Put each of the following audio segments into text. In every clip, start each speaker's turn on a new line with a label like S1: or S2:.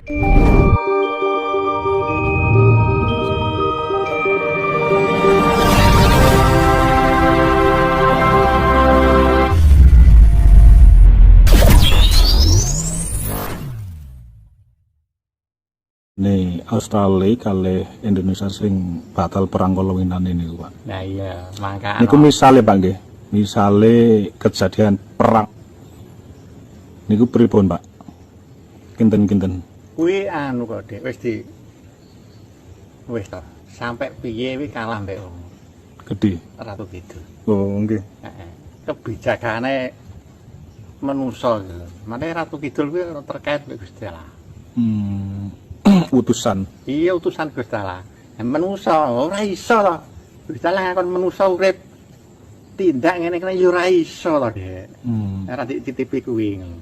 S1: Nih Australia kali Indonesia sering batal perang kolowinan ini Pak.
S2: Nah iya, mangka.
S1: Niku misale Pak nggih. Misale kejadian perang. Niku pripun Pak? Kinten-kinten.
S2: Kuwi anu kok Dik, wis to. Sampai piye kuwi kalah mbek
S1: Gede.
S2: Ratu Kidul.
S1: Oh nggih.
S2: Heeh. Kebijakane manusa gitu. Mane Ratu Kidul kuwi terkait mbek Gusti Allah.
S1: Utusan.
S2: Iya utusan Gusti Allah. Manusa ora iso to. Gusti Allah ngakon manusa urip tindak ngene kene ya ora iso to, Dek. Ora dititipi kuwi ngono.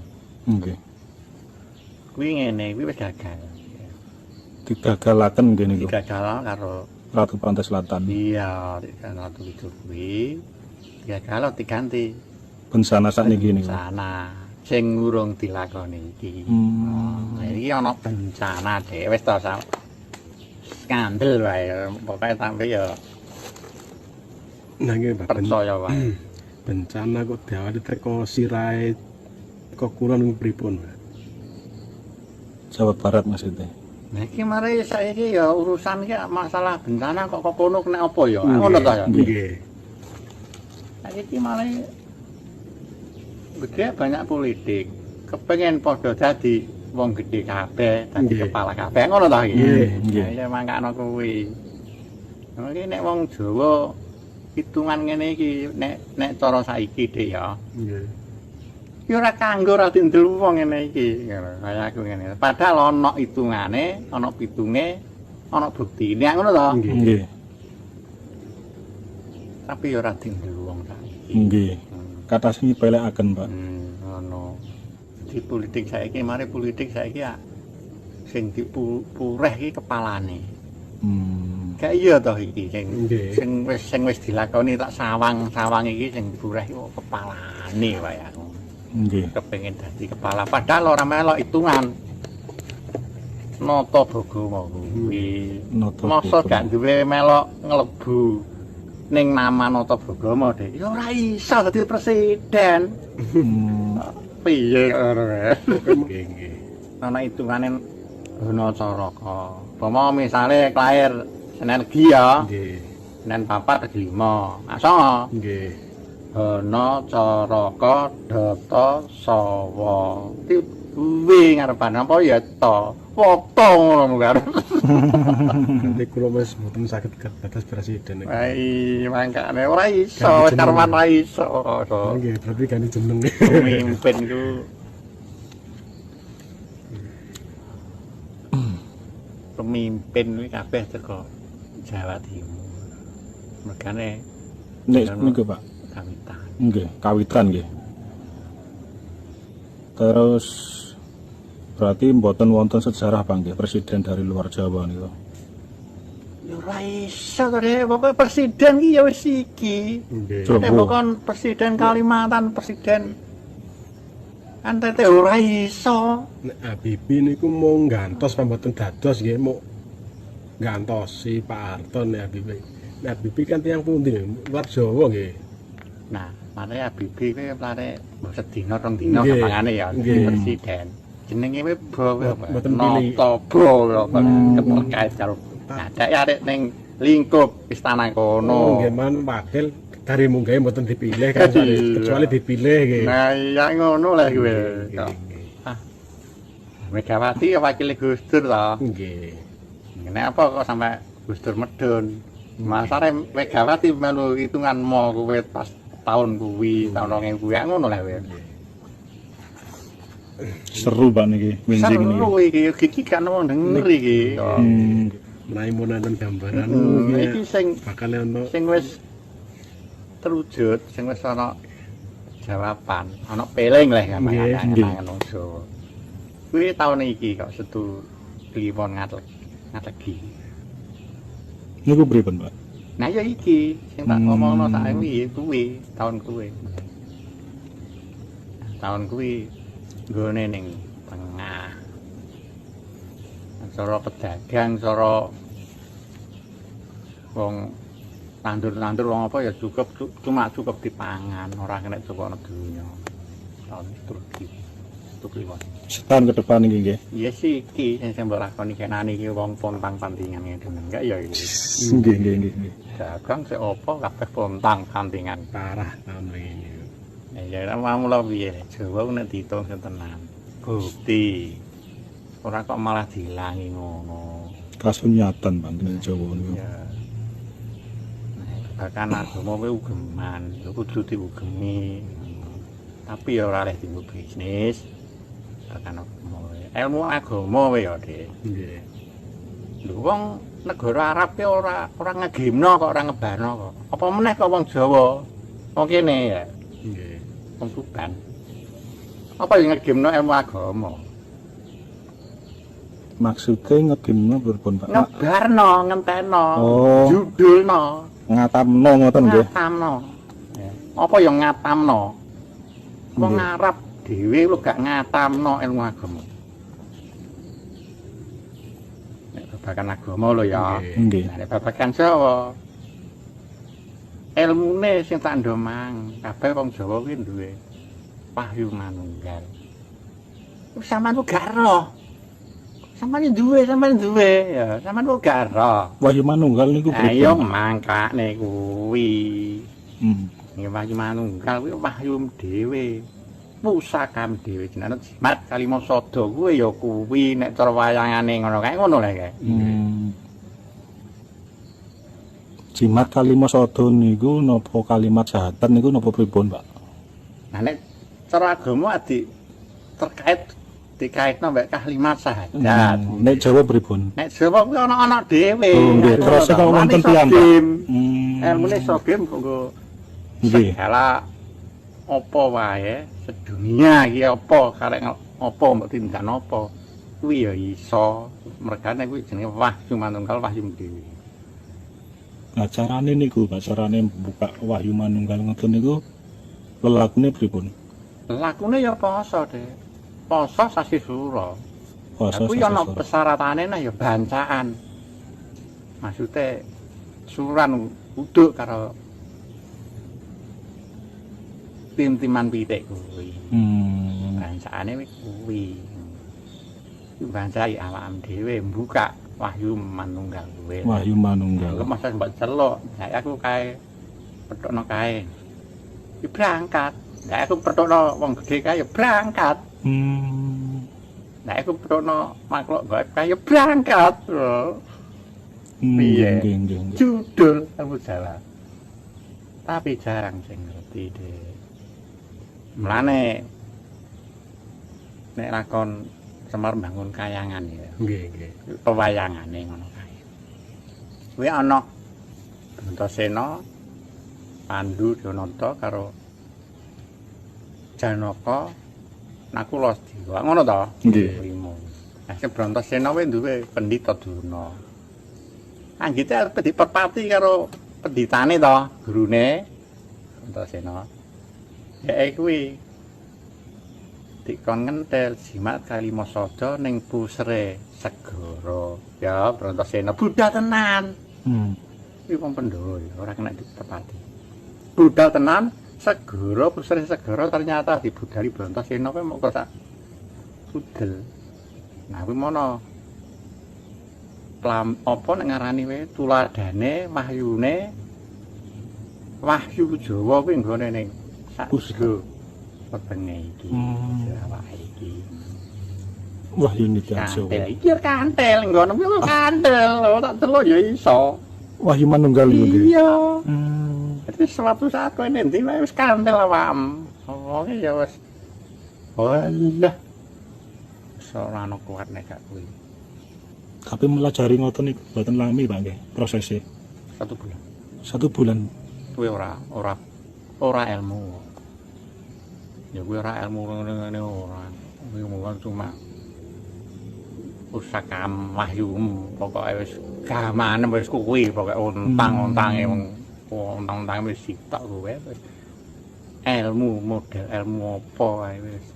S1: Nggih.
S2: Kuwi ngene, kuwi wis gagal.
S1: Digagalaken nggih niku.
S2: Digagal karo
S1: Ratu Pantai Selatan.
S2: iya, Ratu Kidul kuwi digagal diganti
S1: Bencana sakniki niku.
S2: sana sing urung dilakoni iki. Nah, iki ana bencana Dek, wis to skandal wae. Pokoke sampe ya
S3: Nah nggih Pak.
S2: percaya wae.
S3: Bencana kok diawali teko sirahe kok kulon pripun Pak?
S1: Jawa Barat maksudnya.
S2: Nah iki mari saiki ya urusan iki masalah bencana kok kono kena apa ya? Ngono to ya.
S3: Nggih.
S2: Saiki mari gede banyak politik kepengen padha dadi wong gede kabeh, dadi kepala kabeh ngono to iki.
S1: Nggih.
S2: Ya mangkane kuwi. Nah iki nek wong Jawa hitungan ngene iki nek cara saiki Dik ya.
S3: Nggih.
S2: Ya ora kanggo ora dindel wong ngene iki, kaya aku ngene. Padahal ana hitungane, ana pitunge, ana buktine ngono to.
S1: Nggih.
S2: Tapi ya ora dindel wong saiki.
S1: Nggih. Kata sing nyepelekaken, Pak.
S2: Ngono. Di politik saiki, mari politik saiki ya sing dipureh iki kepalane. Gak iya toh iki sing wis dilakoni tak sawang iki sing dipureh iku kepalane wae aku.
S1: Nggih.
S2: Kepengin dadi kepala padahal ora melok hitungan. Nata Bagama kuwi. Masa gak duwe melok nglebu ning nama Nata Bagama Dik. Ya ora iso dadi presiden. Piye ngono kae.
S3: Nggih.
S2: Ana hitungane ana caraka. Umpama misale lahir Senin Legi ya.
S3: Nggih.
S2: Senin 4 Legi 5. Asa.
S3: Nggih.
S2: Ana caraka data sawa. Kuwi ngarepan apa ya to? Foto ngono kan.
S3: Nanti kula wis mboten saged dados presiden.
S2: Ai mangkane ora iso, karwan ora iso.
S3: Nggih, berarti ganti jeneng.
S2: Pemimpin ku pemimpin kuwi kabeh teko Jawa Timur. Mergane
S1: Nek niku, Pak.
S2: kawitan.
S1: Nggih, kawitan nggih. Terus berarti mboten wonten sejarah Pak nggih presiden dari luar Jawa niku.
S2: Ya ora iso to Dek, pokoke presiden ki ya wis iki.
S3: Nggih.
S2: Nek pokoke presiden Kalimantan, presiden NTT ora iso.
S3: Nek Habibie niku mau gantos apa mboten dados nggih mau gantosi Pak Harto nek Habibie. Nek Habibie kan tiyang pundi luar Jawa nggih.
S2: Nah, mare Habibie kuwi mare sedina rong dina kapangane ya presiden. Jenenge kuwi
S3: Mboten pilih.
S2: Nata keterkait karo ada arek ning lingkup istana kono.
S3: Nggih man wakil dari munggah mboten dipilih kan kecuali dipilih nggih.
S2: Nah, ya ngono lah kuwi. Megawati wakil Gus Dur to.
S3: Nggih.
S2: Kenapa kok sampai Gus Dur medun? Masare Megawati melu hitungan mo kuwi pas tahun kuwi, tahun 2000 kuwi ngono lah kuwi.
S1: Seru Pak niki, winjing niki.
S2: Seru iki kan wong denger iki.
S3: Menawi mun nonton gambaran
S2: Iki sing
S3: bakal ono
S2: sing wis terwujud, sing wis ana jawaban, ana peling lah kan wong Jawa. Kuwi taun iki kok setu kliwon ngategi.
S1: Niku pripun, Pak?
S2: Nah ya iki sing tak ngomongno saiki kuwi taun kuwi. Taun kuwi nggone ning tengah. cara pedagang, cara wong tandur-tandur wong apa ya cukup cuma cukup dipangan, ora kena cokokno donya. Tahun terus liwat.
S1: Setahun ke depan iki nggih.
S2: Iya sih iki sing mbok lakoni kenane iki wong pontang pantingan ngene enggak ya iki.
S1: Nggih, nggih.
S2: Dagang sik apa kabeh pontang pantingan.
S3: Parah tahun ini.
S2: Ya mau lho piye Jawa nek diitung tenan. Bukti. Ora kok malah dilangi ngono.
S1: Kasunyatan Bang ning Jawa niku.
S2: Ya. Bahkan agama kuwi ugeman, ya kudu diugemi. Tapi ya ora oleh dienggo bisnis. Bahkan ilmu agama wae ya, Dik.
S3: Nggih.
S2: Lho wong negara Arab ki ora ngegemno kok ora ngebano kok. Apa meneh kok wong Jawa. Wong kene ya.
S3: Nggih.
S2: Wong Tuban. Apa yang ngegemno ilmu agama?
S1: Maksudnya ngegimno pripun Pak?
S2: Ngebarno, ngenteno,
S1: Oh.
S2: judulno,
S1: Ngatamno ngoten nggih.
S2: ngatamno. Apa yang ngatamno? Wong
S1: Nggih.
S2: Arab dhewe lu gak ngatamno ilmu agama. Nek babagan agama lho ya.
S1: Nggih.
S2: Nek babagan Jawa ilmune sing tak ndomang, kabeh wong Jawa kuwi duwe wahyu manunggal. Sampeyan gak roh. Sampeyan duwe ya, sampeyan gak roh.
S1: Wahyu Manunggal niku
S2: Ayo
S1: pripun?
S2: mangkane kuwi.
S1: Hmm.
S2: Nggih wahyu manunggal kuwi wahyu dhewe. Pusakam dhewe jenenge Jimat Kalimasada kuwi ya kuwi nek cara wayangane ngono kae ngono lho kae.
S1: Jimat Kalimasada niku napa kalimat jahatan niku napa pripun, Pak?
S2: Nah nek cara agama dikaitno mbek kalimat syahadat.
S1: Nek Jawa pripun?
S2: Nek Jawa kuwi ana dhewe.
S1: Oh, nggih. Terus kok wonten tiyang, Pak?
S2: Ilmune sogem kanggo
S1: Nggih.
S2: segala apa wae sedunia iki apa karek apa mbok tindakan apa kuwi ya iso mergane kuwi jenenge wahyu manunggal wahyu dhewe.
S1: Nah, carane niku, Pak, carane buka Wahyu Manunggal ngoten niku lelakune pripun?
S2: Lakune ya poso, Dek. Poso sasi sura.
S1: Poso
S2: Kuwi ana
S1: sastra.
S2: persyaratanane nah ya bancaan. Maksude suran uduk karo tim-timan pitik kuwi. Bancane kuwi. Bancai awakam dhewe mbuka wahyu manunggal kuwi.
S1: Wahyu Manunggal.
S2: Kok masa mbok celuk, nek aku kae petokno kae. Ya berangkat. Nek aku petokno wong gedhe kae ya berangkat. Nek aku petokno makhluk gaib kae ya berangkat. Piye?
S1: Nggih.
S2: Judul ilmu Jawa. Tapi jarang sing ngerti, Dik. Mulane nek lakon Semar bangun kayangan ya.
S3: Nggih.
S2: Pewayangane ngono kae. Kuwi ana Antasena, Pandu Dionata karo Janaka Nakula Dewa. Ngono to?
S1: Nggih.
S2: Nah, sing Antasena kuwi duwe Pendhita Durna. Anggite arep diperpati karo pendhitane to, gurune Antasena. Ya kuwi dikon ngentel Jimat Kalimasada ning pusere segara. Ya, Antasena budal tenan. Kuwi wong Pandhawa ya ora kena ditepati. Budal tenan segara pusere segara ternyata dibudali Antasena kuwi mok sak budel. Nah kuwi mono apa nek ngarani wae tuladane wahyune wahyu Jawa kuwi nggone ning sak petenge iki. Awake iki.
S1: Wahyu Nidya Jawa.
S2: Kantel iki ya kantel ngono kuwi kantel tak delok ya iso.
S1: Wahyu Manunggal niku nggih.
S2: Iya. Jadi suatu saat kowe nanti wis kantel awam. Oh ya wis. Walah. Ora ana kuat nek gak kuwi.
S1: Tapi melajari ngoten niku mboten lami, Pak nggih, prosesnya.
S2: 1 bulan.
S1: 1 bulan.
S2: Kuwi ora ilmu. Ya kuwi ora ilmu ngene ora. Kuwi cuma pusakam wahyu pokoke wis gamane wis kuwi pokoke untang-untange wong untang-untange wis sitok kuwi wis ilmu model ilmu apa wae wis